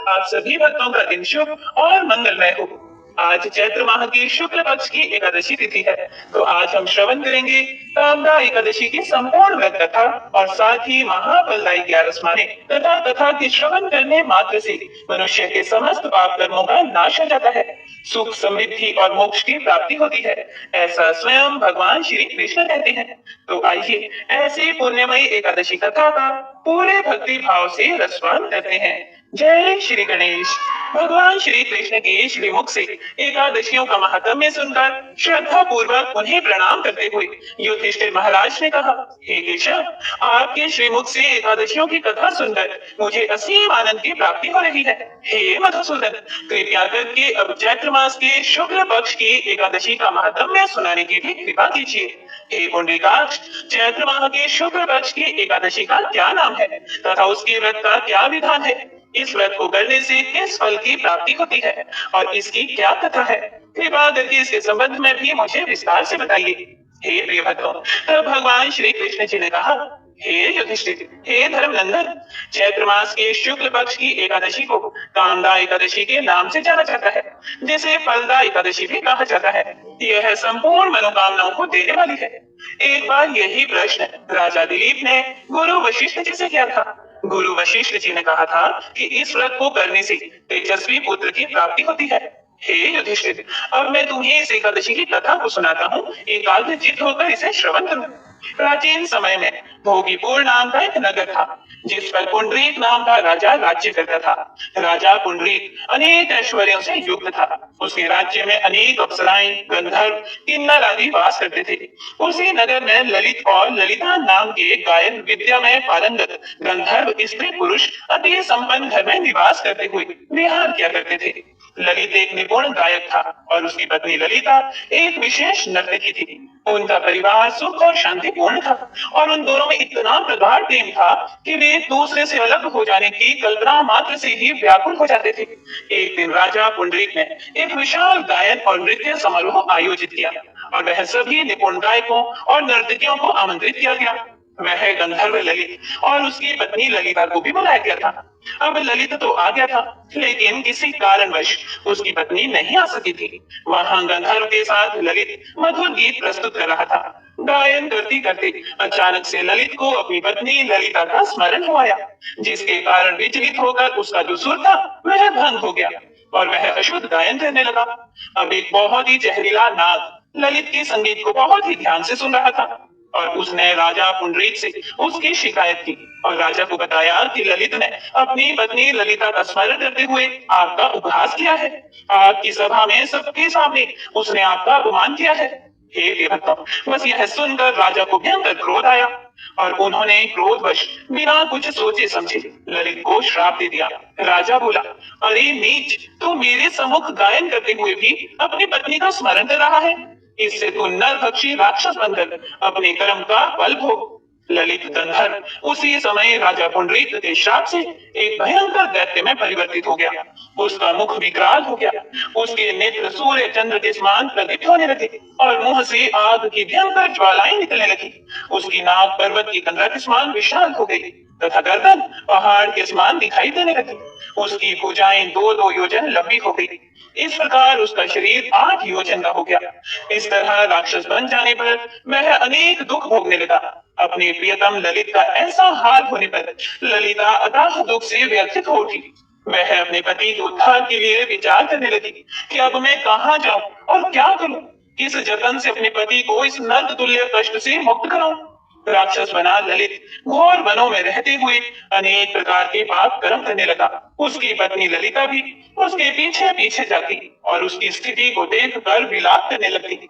आप सभी भक्तों का दिन शुभ और मंगलमय हो। आज चैत्र माह की शुक्ल पक्ष की एकादशी तिथि है, तो आज हम श्रवण करेंगे कामदा एकादशी की संपूर्ण व्रत कथा और साथ ही महाफलदायी 11 स्माने तथा कथा के श्रवण करने मात्र से मनुष्य के समस्त पाप कर्मों का नाश हो जाता है, सुख समृद्धि और मोक्ष की प्राप्ति होती है, ऐसा स्वयं भगवान श्री कृष्ण कहते हैं। तो आइए ऐसी पुण्यमयी एकादशी कथा का पूरे भक्ति भाव से रसपान करते हैं। जय श्री गणेश। भगवान श्री कृष्ण के श्रीमुख से एकादशियों का महात्म्य सुनकर श्रद्धा पूर्वक उन्हें प्रणाम करते हुए युधिष्ठिर महाराज ने कहा, हे केशव, आपके श्रीमुख से एकादशियों की कथा सुनकर मुझे असीम आनंद की प्राप्ति हो रही है। हे मधुसूदन, कृपया करके अब चैत्र मास के शुक्ल पक्ष की एकादशी का महात्म्य सुनाने की भी कृपा कीजिए। हे पुंडरीकाक्ष, चैत्र माह के शुक्ल पक्ष की एकादशी का क्या नाम है तथा उसके व्रत का क्या विधान है? इस व्रत को करने से किस फल की प्राप्ति होती है और इसकी क्या कथा है? कृपा करके इसके संबंध में भी मुझे विस्तार से बताइए। हे प्रिय भक्तों, तब भगवान श्री कृष्ण जी ने कहा, हे युधिष्ठिर, हे धर्मनंदन, चैत्र मास के शुक्ल पक्ष की एकादशी को कामदा एकादशी के नाम से जाना जाता है, जिसे फलदा एकादशी भी कहा जाता है। यह संपूर्ण मनोकामनाओं को देने वाली है। एक बार यही प्रश्न राजा दिलीप ने गुरु वशिष्ठ जी से किया था। गुरु वशिष्ठ जी ने कहा था कि इस व्रत को करने से तेजस्वी पुत्र की प्राप्ति होती है। हे युधिष्ठिर, अब मैं तुम्हें इस एकादशी की कथा को सुनाता हूँ, एकाग्रचित्त होकर इसे श्रवण करो। प्राचीन समय में भोगीपुर नाम का एक नगर था, जिस पर पुंडरीक नाम का राजा राज्य करता था। राजा पुंडरीक अनेक ऐश्वर्यों से युक्त था। उसके राज्य में अनेक अप्सराएं, गंधर्व, किन्नर आदि वास करते थे। उसी नगर में ललित और ललिता नाम के गायन विद्या में पारंगत गंधर्व स्त्री पुरुष अति संपन्न घर में निवास करते हुए विहार किया करते थे। ललित एक निपुण गायक था और उसकी पत्नी ललिता एक विशेष नर्तकी थी। उनका परिवार सुख और शांतिपूर्ण था और उन दोनों में इतना प्रगाढ़ प्रेम था कि वे एक दूसरे से अलग हो जाने की कल्पना मात्र से ही व्याकुल हो जाते थे। एक दिन राजा पुंडरीक ने एक विशाल गायन और नृत्य समारोह आयोजित किया और वह सभी निपुण गायकों और नर्तकियों को आमंत्रित किया गया। वह गंधर्व ललित और उसकी पत्नी ललिता को भी बुलाया गया था। अब ललित तो आ गया था, लेकिन किसी कारणवश उसकी पत्नी नहीं आ सकी थी। वहां गंधर्व के साथ ललित मधुर गीत प्रस्तुत कर रहा था। गायन करते करते अचानक से ललित को अपनी पत्नी ललिता का स्मरण हो आया, जिसके कारण विचलित होकर उसका जो सुर था वह भंग हो गया और वह अशुद्ध गायन करने लगा। अब एक बहुत ही जहरीला नाग ललित के संगीत को बहुत ही ध्यान से सुन रहा था और उसने राजा पुंडरीक से उसकी शिकायत की और राजा को बताया कि ललित ने अपनी पत्नी ललिता का स्मरण करते हुए आपका उपहास किया है। आपकी सभा में सबके सामने उसने आपका अपमान किया है। हे देवता, बस यह सुनकर राजा को भयंकर क्रोध आया और उन्होंने क्रोधवश बिना कुछ सोचे समझे ललित को श्राप दे दिया। राजा बोला, अरे नीच, तू मेरे सम्मुख गायन करते हुए भी अपनी पत्नी का स्मरण कर रहा है। इससे तू नरभक्षी राक्षस बनकर अपने कर्म का फल भोग। ललित गंधर्व उसी समय राजा पुंडरीक के श्राप से एक भयंकर दैत्य में परिवर्तित हो गया। उसका मुख विकराल हो गया, उसके नेत्र सूर्य चंद्र के समान प्रदीप्त होने लगे और मुंह से आग की भयंकर ज्वालाएं निकलने लगी। उसकी नाक पर्वत की कंदरा के समान विशाल हो गई तथा गर्दन पहाड़ के समान दिखाई देने लगी। उसकी भुजाएं 2-2 योजन लंबी हो गई। इस प्रकार उसका शरीर 8 योजन का हो गया। इस तरह राक्षस बन जाने पर वह अनेक दुख भोगने लगा। अपने प्रियतम ललित का ऐसा हाल होने पर ललिता अथाह दुख से व्यथित हो उठी। वह अपने पति के उद्धार के लिए विचार करने लगी कि अब मैं कहाँ जाऊं और क्या करूं, किस जतन से अपने पति को इस नर्क तुल्य कष्ट से मुक्त कराऊं। राक्षस बना ललित घोर वनों में रहते हुए अनेक प्रकार के पाप कर्म करने लगा। उसकी पत्नी ललिता भी उसके पीछे पीछे जाती और उसकी स्थिति को देखकर विलाप करने लगती।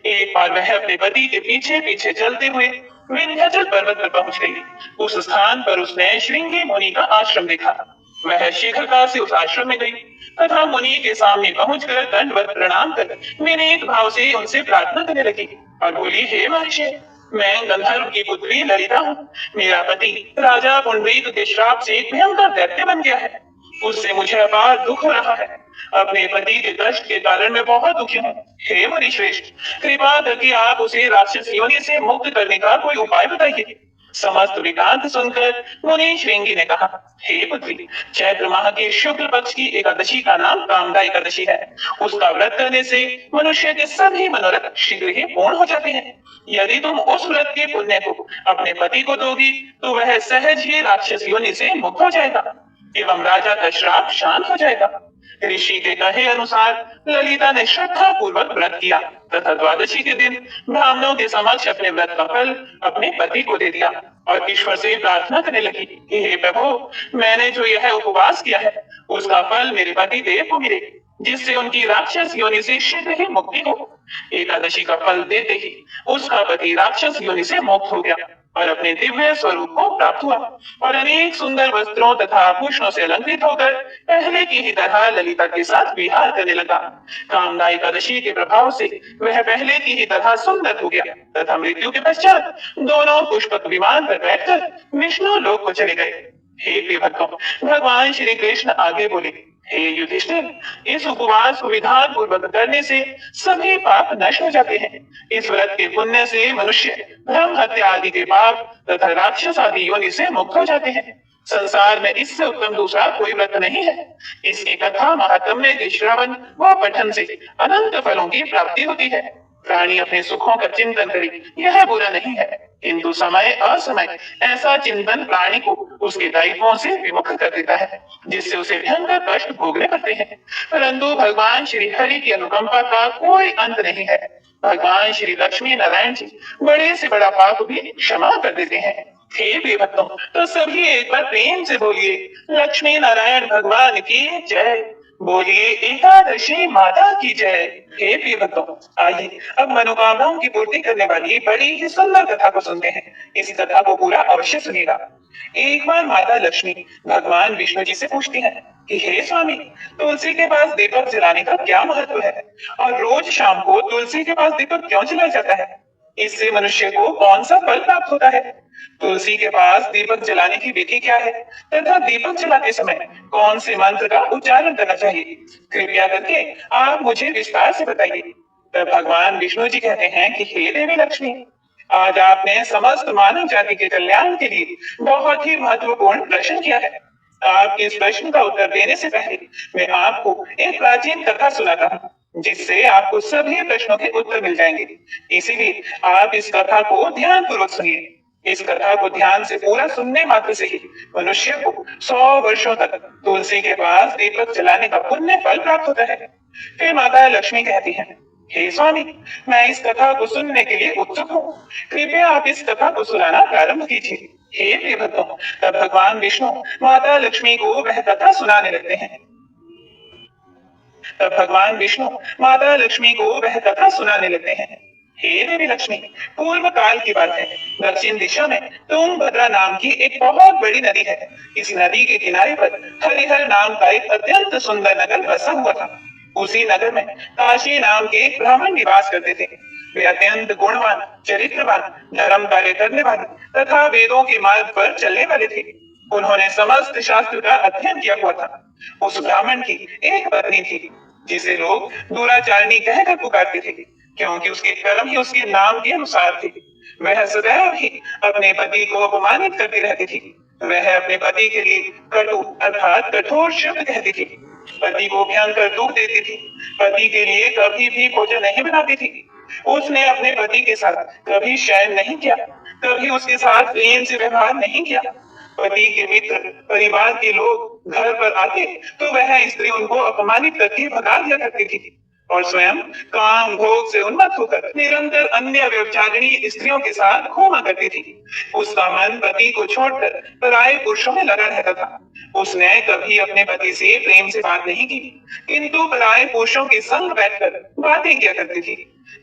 एक बार वह अपने पति के पीछे पीछे चलते हुए विंध्याचल पर्वत पर पहुंच गई। उस स्थान पर उसने श्रृंगी मुनि का आश्रम देखा। वह शीघ्रता से उस आश्रम में गई तथा मुनि के सामने पहुंचकर दंडवत प्रणाम कर विनीत भाव से उनसे प्रार्थना करने लगी और बोली, हे महर्षि, मैं गंधर्व की पुत्री ललिता हूँ। मेरा पति राजा पुंडरीक के श्राप से एक भयंकर दैत्य बन गया है। उससे मुझे अपार दुख हो रहा है। अपने पति के कष्ट के कारण मैं बहुत दुखी हूँ। हे मुनि श्रेष्ठ, कृपा करके आप उसे राक्षस योनि से मुक्त करने का कोई उपाय बताइए। समस्त वृतांत सुनकर मुनि श्रृंगी ने कहा, हे पुत्री, चैत्र माह के शुक्ल पक्ष की एकादशी का नाम कामदा एकादशी है। उसका व्रत करने से मनुष्य के सभी मनोरथ शीघ्र ही पूर्ण हो जाते हैं। यदि तुम उस व्रत के पुण्य को अपने पति को दोगी तो वह सहज ही राक्षस योनि से मुक्त हो जाएगा एवं राजा का श्राप शांत हो जाएगा। ऋषि के कहे अनुसार ललिता ने श्रद्धा पूर्वक व्रत किया तथा द्वादशी के दिन ब्राह्मणों के समक्ष अपने व्रत का फल अपने पति को दे दिया और ईश्वर से प्रार्थना करने लगी कि हे प्रभु, मैंने जो यह उपवास किया है उसका फल मेरे पति देव को मिले, जिससे उनकी राक्षस योनि से शीघ्र ही मुक्ति हो। एकादशी का फल देते ही उसका पति राक्षस योनि से मुक्त हो गया और अपने दिव्य स्वरूप को प्राप्त हुआ और अनेक सुंदर वस्त्रों तथा आभूषणों से अलंकृत होकर पहले की ही तरह ललिता के साथ विहार करने लगा। कामदा एकादशी के प्रभाव से वह पहले की ही तरह सुंदर हो गया तथा मृत्यु के पश्चात दोनों पुष्पक विमान पर बैठकर विष्णु लोक को चले गए। हे प्रिय भक्तों, भगवान श्री कृष्ण आगे बोले, हे युधिष्ठिर, इस उपवास को विधान पूर्वक करने से सभी पाप नष्ट हो जाते हैं। इस व्रत के पुण्य से मनुष्य ब्रह्म हत्या आदि के पाप तथा राक्षस आदि योनि से मुक्त हो जाते हैं। संसार में इससे उत्तम दूसरा कोई व्रत नहीं है। इसकी कथा महात्म्य के श्रवण व पठन से अनंत फलों की प्राप्ति होती है। प्राणी अपने सुखों का चिंतन करे, यह बुरा नहीं है, किंतु समय असमय ऐसा चिंतन प्राणी को उसके दायित्वों से विमुख कर देता है, जिससे उसे भयंकर कष्ट भोगने पड़ते हैं। परंतु भगवान श्री हरि की अनुकंपा का कोई अंत नहीं है। भगवान श्री लक्ष्मी नारायण जी बड़े से बड़ा पाप भी क्षमा कर देते हैं। हे प्रिय भक्तों, तो सभी एक बार प्रेम से बोलिए, लक्ष्मी नारायण भगवान की जय। बोलिए एकादशी माता की जय। हे प्रिय भक्तों, आइए अब मनोकामनाओं की पूर्ति करने वाली बड़ी ही सुंदर कथा को सुनते हैं। इस कथा को पूरा अवश्य सुनिएगा। एक बार माता लक्ष्मी भगवान विष्णु जी से पूछती हैं कि हे स्वामी, तुलसी के पास दीपक जलाने का क्या महत्व है और रोज शाम को तुलसी के पास दीपक क्यों जलाया जाता है? इससे मनुष्य को कौन सा फल प्राप्त होता है? तुलसी के पास दीपक जलाने की विधि क्या है तथा दीपक जलाते समय कौन से मंत्र का उच्चारण करना चाहिए? कृपया करके आप मुझे विस्तार से बताइए। तब भगवान विष्णु जी कहते हैं कि हे देवी लक्ष्मी, आज आपने समस्त मानव जाति के कल्याण के लिए बहुत ही महत्वपूर्ण प्रश्न किया है। आपके इस प्रश्न का उत्तर देने से पहले मैं आपको एक प्राचीन कथा सुनाता हूँ, जिससे आपको सभी प्रश्नों के उत्तर मिल जाएंगे। इसीलिए आप इस कथा को ध्यान पूर्वक सुनिए। इस कथा को ध्यान से पूरा सुनने मात्र से ही मनुष्य को 100 वर्षों तक तुलसी के पास दीपक जलाने का पुण्य फल प्राप्त होता है। फिर माता लक्ष्मी कहती हैं, हे स्वामी, मैं इस कथा को सुनने के लिए उत्सुक हूँ। कृपया आप इस कथा को सुनाना प्रारंभ कीजिए। हे प्रिय भक्तों, तब भगवान विष्णु माता लक्ष्मी को वह कथा सुनाने लगते हैं। तब भगवान विष्णु माता लक्ष्मी को वह कथा सुनाने लगते हैं। हे देवी लक्ष्मी, पूर्व काल की बात है। दक्षिण दिशा में तुंगभद्रा नाम की एक बहुत बड़ी नदी है। इस नदी के किनारे पर हरिहर नाम का एक अत्यंत सुंदर नगर बसा हुआ था। उसी नगर में काशी नाम के एक ब्राह्मण निवास करते थे। वे अत्यंत गुणवान, चरित्रवान, धर्म कार्य करने वाले तथा वेदों के मार्ग पर चलने वाले थे। उन्होंने समस्त शास्त्र का अध्ययन किया हुआ था। उस ब्राह्मण की एक पत्नी थी, जिसे लोग दुराचारिणी कहकर पुकारते थे, क्योंकि उसके कर्म ही उसके नाम के अनुसार थे। वह सदैव ही अपने पति को अपमानित करती रहती थी। वह अपने पति के लिए कटु अर्थात कठोर शब्द कहती थी, पति को भयंकर दुख देती थी, पति के लिए कभी भी भोजन नहीं बनाती थी। उसने अपने पति के साथ कभी शयन नहीं किया, कभी उसके साथ प्रेम से व्यवहार नहीं किया। पति के मित्र, परिवार के लोग घर पर आते तो वह स्त्री उनको अपमानित करके भगा दिया करती थी और स्वयं काम भोग से उन्मत्त होकर निरंतर अन्य व्यभिचारिणी स्त्रियों के साथ घूमा करती थी। उसका मन पति को छोड़कर पराये पुरुषों में लगा रहता था। उसने कभी अपने पति से प्रेम से बात नहीं की, किंतु पराये पुरुषों के संग बैठकर बातें किया करती थी।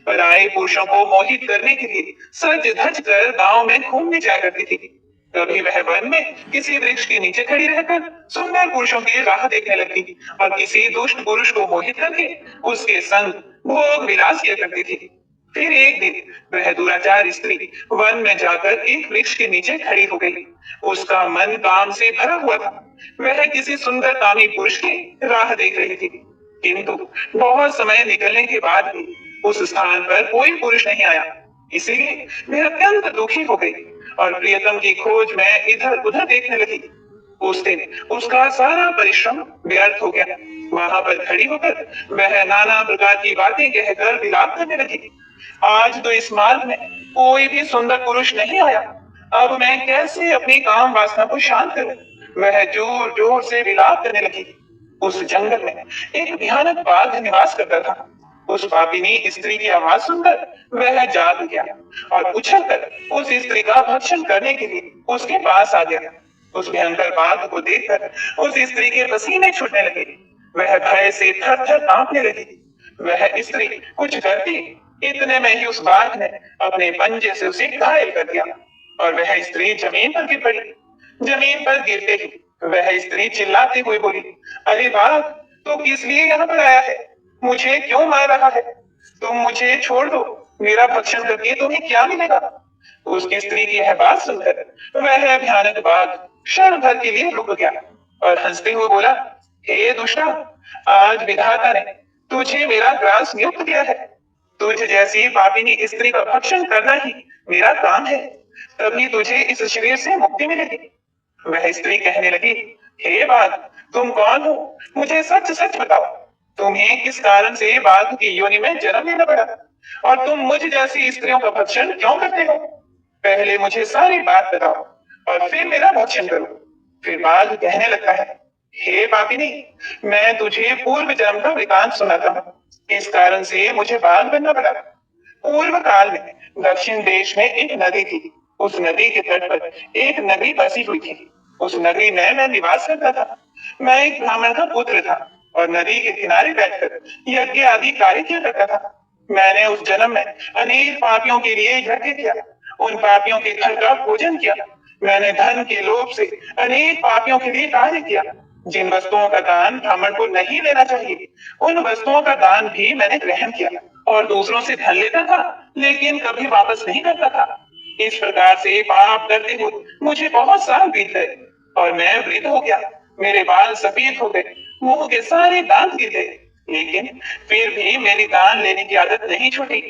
पराये पुरुषों को मोहित करने के लिए सज धज कर गांव में घूमने जाया करती थी। कभी वह वन में किसी वृक्ष के नीचे खड़ी रहकर सुंदर पुरुषों की राह देखने लगती और किसी दुष्ट पुरुष को मोहित करके उसके संग भोग विलास किया करती थी। फिर एक दिन वह दुराचार स्त्री वन में जाकर एक वृक्ष के नीचे खड़ी हो गई। उसका मन काम से भरा हुआ था। वह किसी सुंदर कामी पुरुष की राह देख रही थी, किंतु बहुत समय निकलने के बाद भी उस स्थान पर कोई पुरुष नहीं आया। इसीलिए वह अत्यंत दुखी हो गई। और प्रियतम की खोज में इधर उधर देखने लगी। उस दिन उसका सारा परिश्रम व्यर्थ हो गया। वहां पर खड़ी होकर वह नाना प्रकार की बातें कहकर विलाप करने लगी। आज तो इस मार्ग में कोई भी सुंदर पुरुष नहीं आया। अब मैं कैसे अपनी काम वासना को शांत करूं? वह जोर जोर से विलाप करने लगी। उस जंगल में एक भयानक बाघ निवास करता था। उस पापिनी स्त्री की आवाज सुनकर वह जाग गया और उछलकर उस स्त्री का भक्षण करने के लिए उसके पास आ गया। उस भयंकर बाघ को देखकर उस स्त्री के पसीने छूटने लगे। वह भय से थर थर कांपने लगी। वह स्त्री कुछ करती, इतने में ही उस बाघ ने अपने पंजे से उसे घायल कर दिया और वह स्त्री जमीन पर गिर पड़ी। जमीन पर गिरते ही वह स्त्री चिल्लाते हुए बोली, अरे बाघ, तू किस लिए यहाँ पर आया है? मुझे क्यों मार रहा है? तुम मुझे छोड़ दो। मेरा भक्षण करके तुम्हें क्या मिलेगा? उसकी स्त्री की यह बात सुनकर वह भयानक बाघ क्षण भर के लिए रुक गया और हंसते हुए बोला, हे दुष्टा, आज विधाता ने तुझे मेरा ग्रास नियुक्त किया है। तुझ जैसी पापिनी स्त्री का भक्षण करना ही मेरा काम है। तभी तुझे इस शरीर से मुक्ति मिलेगी। वह स्त्री कहने लगी, हे बाघ, तुम कौन हो? मुझे सच सच बताओ। तुम्हें किस कारण से बाघ की योनि में जन्म लेना पड़ा और तुम मुझ जैसी स्त्रियों का भक्षण क्यों करते हो? पहले मुझे सारी बात बताओ और फिर मेरा भक्षण करो। फिर बाघ कहने लगता है, हे पापिनी, मैं तुझे पूर्व जन्म का वृतांत सुनाता हूँ। इस कारण से मुझे बाघ बनना पड़ा। पूर्व काल में दक्षिण देश में एक नदी थी। उस नदी के तट पर एक नगरी बसी हुई थी। उस नगरी में मैं निवास करता था। मैं एक ब्राह्मण का पुत्र था और नदी के किनारे बैठकर यज्ञ आदि कार्य किया करता था। मैंने उस जन्म में अनेक पापियों के लिए यज्ञ किया। उन पापियों के घर का भोजन किया। मैंने धन के लोभ से अनेक पापियों के लिए कार्य किया। जिन वस्तुओं का दान ब्राह्मण को नहीं लेना चाहिए, उन वस्तुओं का दान भी मैंने ग्रहण किया और दूसरों से धन लेता था, लेकिन कभी वापस नहीं करता था। इस प्रकार से पाप करते हुए मुझे बहुत साल बीत गए और मैं वृद्ध हो गया। मेरे बाल सफेद हो गए, मुंह के सारे दांत गिर गए, लेकिन फिर भी मेरी दान लेने की आदत नहीं छूटी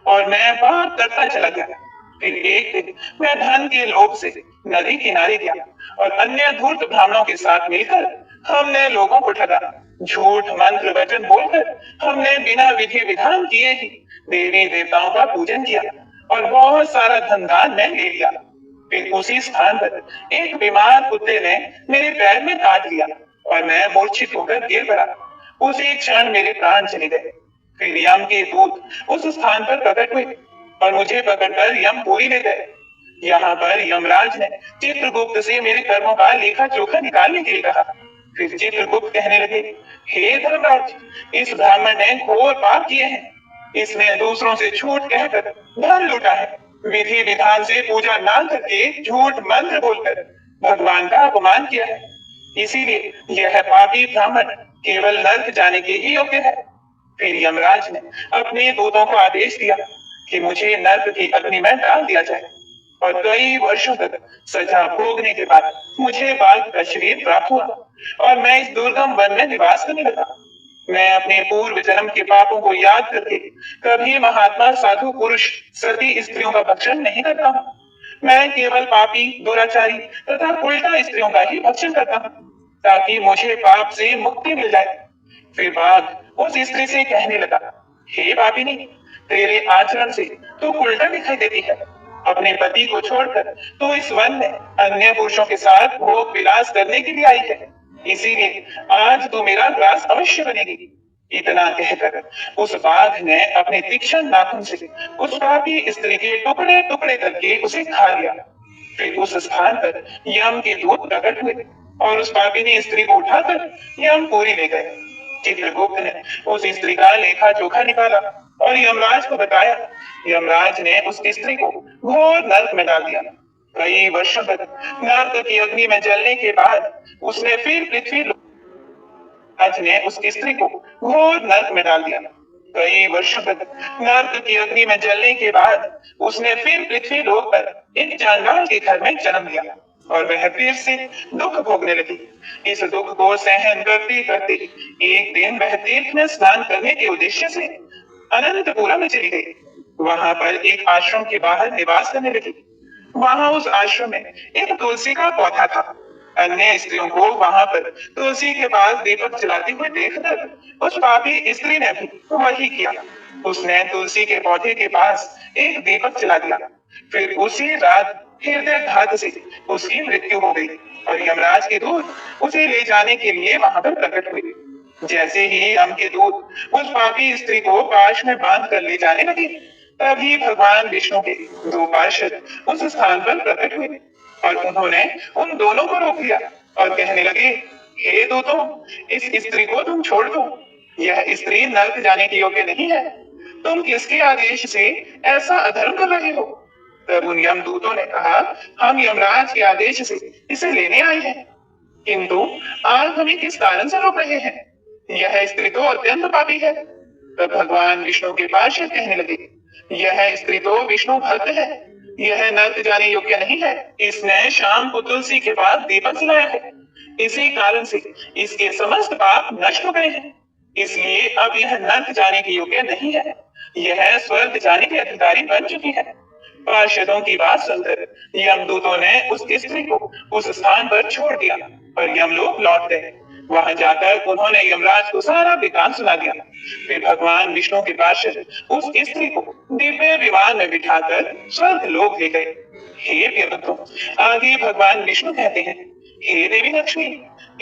और मैं पाप करता चला गया। फिर एक दिन मैं धन के लोभ से नदी किनारे गया और अन्य धूर्त ब्राह्मणों के साथ मिलकर हमने लोगों को ठगा। झूठ मंत्र वचन बोलकर हमने बिना विधि विधान किए ही देवी देवताओं का पूजन किया और बहुत सारा धन दान में ले लिया। फिर उसी स्थान पर एक बीमार कुत्ते ने मेरे पैर में काट लिया और मैं मूर्छित होकर गिर पड़ा। उसी क्षण मेरे प्राण चले गए। फिर यम के दूत उस स्थान पर प्रकट हुए और मुझे पकड़कर यमपुरी ले गए। यहाँ पर यमराज ने चित्रगुप्त से मेरे कर्मों का लेखा जोखा निकालने के लिए कहा। फिर चित्रगुप्त कहने लगे, हे धर्मराज, इस ब्राह्मण ने घोर पाप किए हैं। इसने दूसरों से झूठ कहकर धन लूटा है। विधि विधान से पूजा ना करके झूठ मंत्र बोलकर भगवान का अपमान किया है। इसीलिए यह पापी ब्राह्मण केवल नर्क जाने के ही योग्य है। फिर यमराज ने अपने दूतों को आदेश दिया कि मुझे नर्क की अग्नि में डाल दिया जाए और कई वर्षों तक सजा भोगने के बाद मुझे बाघ का शरीर प्राप्त हुआ और मैं इस दुर्गम वन में निवास करने लगा। मैं अपने पूर्व जन्म के पापों को याद करके कभी महात्मा साधु पुरुष सती स्त्रियों का भक्षण नहीं करता हूँ। मैं केवल पापी, दुराचारी तथा उल्टा स्त्रियों का ही भक्षण करता हूँ ताकि मुझे पाप से मुक्ति मिल जाए। फिर बाघ उस स्त्री से कहने लगा, हे पापिनी, तेरे आचरण से तू उल्टा दिखाई देती है। अपने पति को छोड़कर तू इस वन में अन्य पुरुषों के साथ भोग विलास करने के लिए आई है। इसीलिए आज तू मेरा ग्रास अवश्य बनेगी। इतना कहकर उस बाघ ने अपने तीक्ष्ण नाखून से उस पापी स्त्री के टुकड़े टुकड़े करके उसे खा लिया। फिर उस स्थान पर यम के दूत प्रकट हुए और उस पापिनी स्त्री को उठाकर यमपुरी ले गए। चित्रगुप्त ने उस स्त्री का लेखा जोखा निकाला और यमराज को बताया। यमराज ने उस स्त्री को घोर नर्क में डाल दिया। कई वर्षों तक नर्क की अग्नि में जलने के बाद उसने फिर पृथ्वी आज ने उस स्त्री को घोर नर्क में डाल दिया। कई वर्षों तक नर्क की अग्नि में जलने के बाद उसने फिर पृथ्वी लोक पर एक चांडाल के घर में जन्म लिया और वह फिर से दुख भोगने लगी। इस दुख को सहन करते करते एक दिन वह तीर्थ में स्नान करने के उद्देश्य से अनंतपुरा में चली गई। वहां पर एक आश्रम के बाहर निवास करने लगी। वहां उस आश्रम में एक तुलसी का पौधा था। अन्य स्त्रियों को वहां पर तुलसी के पास दीपक जलाते हुए देखकर उस पापी स्त्री ने भी वही किया। उसने तुलसी के पौधे के पास एक दीपक जला दिया। फिर उसी रात हृदयाघात से उसकी मृत्यु हो गई और यमराज के दूत उसे ले जाने के लिए वहां पर प्रकट हुए। जैसे ही यम के दूत उस पापी स्त्री को पाश में बांध कर ले जाने लगे, तभी भगवान विष्णु के दो पार्षद उस स्थान पर प्रकट हुए और उन्होंने उन दोनों को रोक लिया और कहने लगे, हे दूतों, इस स्त्री को तुम छोड़ दो। यह स्त्री नर्क जाने की योग्य नहीं है। तुम किसके आदेश से ऐसा अधर्म कर रहे हो? तब उन यमदूतों ने कहा, हम यमराज के आदेश से इसे लेने आए हैं, किंतु आप हमें किस कारण से रोक रहे हैं? यह स्त्री तो अत्यंत पापी है। तब भगवान विष्णु के पार्षद कहने लगे, यह स्त्री तो विष्णु भक्त है, यह नर्क जाने योग्य नहीं है। इसने शाम को तुलसी के पास दीपक जलाया है, इसी कारण से इसके समस्त पाप नष्ट हो गए हैं। इसलिए अब यह नर्क जाने के योग्य नहीं है, यह स्वर्ग जाने की अधिकारी बन चुकी है। पार्षदों की बात सुनकर यमदूतों ने उस स्त्री को उस स्थान पर छोड़ दिया और यमलोक लौट गए। वहां जाकर उन्होंने यमराज को सारा वृतांत सुना दिया। फिर भगवान विष्णु के पार्षद उस स्त्री को दिव्य विमान में बिठाकर स्वर्ग लोक ले गए। हे प्रियव्रतों, आगे भगवान विष्णु कहते हैं, हे देवी लक्ष्मी,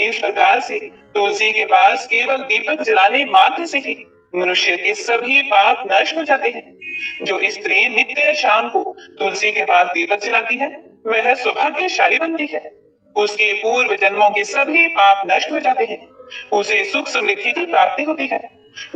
इस प्रकार से तुलसी के पास केवल दीपक जलाने मात्र से ही मनुष्य के सभी पाप नष्ट हो जाते हैं। जो स्त्री नित्य शाम को तुलसी के पास दीपक जलाती है, वह सौभाग्यशाली बनती है। उसके पूर्व जन्मों के सभी पाप नष्ट हो जाते हैं, उसे सुख समृद्धि की प्राप्ति होती है।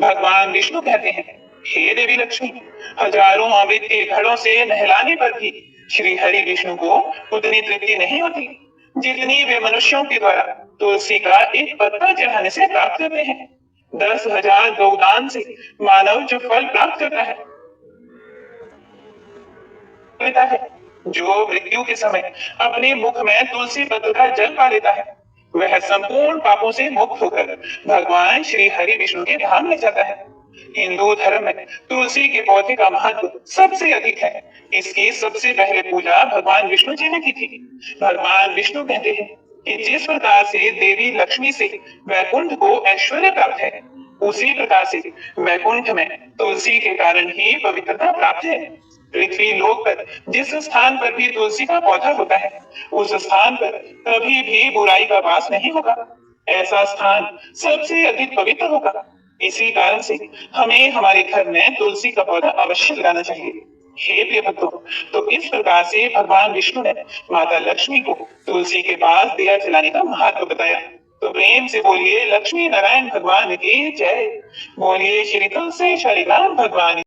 भगवान विष्णु कहते हैं, हे देवी लक्ष्मी, हजारों अमृत के घड़ों से नहलाने पर भी श्री हरि विष्णु को उतनी तृप्ति नहीं होती जितनी वे मनुष्यों के द्वारा तुलसी का एक पत्ता चढ़ाने से प्राप्त करते हैं। 10,000 गौदान से मानव जो फल प्राप्त करता है, लेता है, जो मृत्यु के समय अपने मुख में तुलसी पत्र का जल पा लेता है, वह संपूर्ण पापों से मुक्त होकर भगवान श्री हरि विष्णु के धाम में जाता है। हिंदू धर्म में तुलसी के पौधे का महत्व सबसे अधिक है। इसकी सबसे पहले पूजा भगवान विष्णु जी ने की थी। भगवान विष्णु कहते हैं कि जिस प्रकार से देवी लक्ष्मी से वैकुंठ को ऐश्वर्य प्राप्त है, उसी प्रकार से वैकुंठ में तुलसी के कारण ही पवित्रता प्राप्त है। पृथ्वी लोक पर जिस स्थान पर भी तुलसी का पौधा होता है, उस स्थान पर कभी भी बुराई का वास नहीं होगा। ऐसा स्थान सबसे अधिक पवित्र होगा। इसी कारण से हमें हमारे घर में तुलसी का पौधा अवश्य लगाना चाहिए। हे प्रिय भक्तों, तो इस प्रकार से भगवान विष्णु ने माता लक्ष्मी को तुलसी के पास दिया जलाने का महत्व बताया। तो प्रेम से बोलिए लक्ष्मी नारायण भगवान की जय। बोलिए श्री तुलसी श्री राम भगवान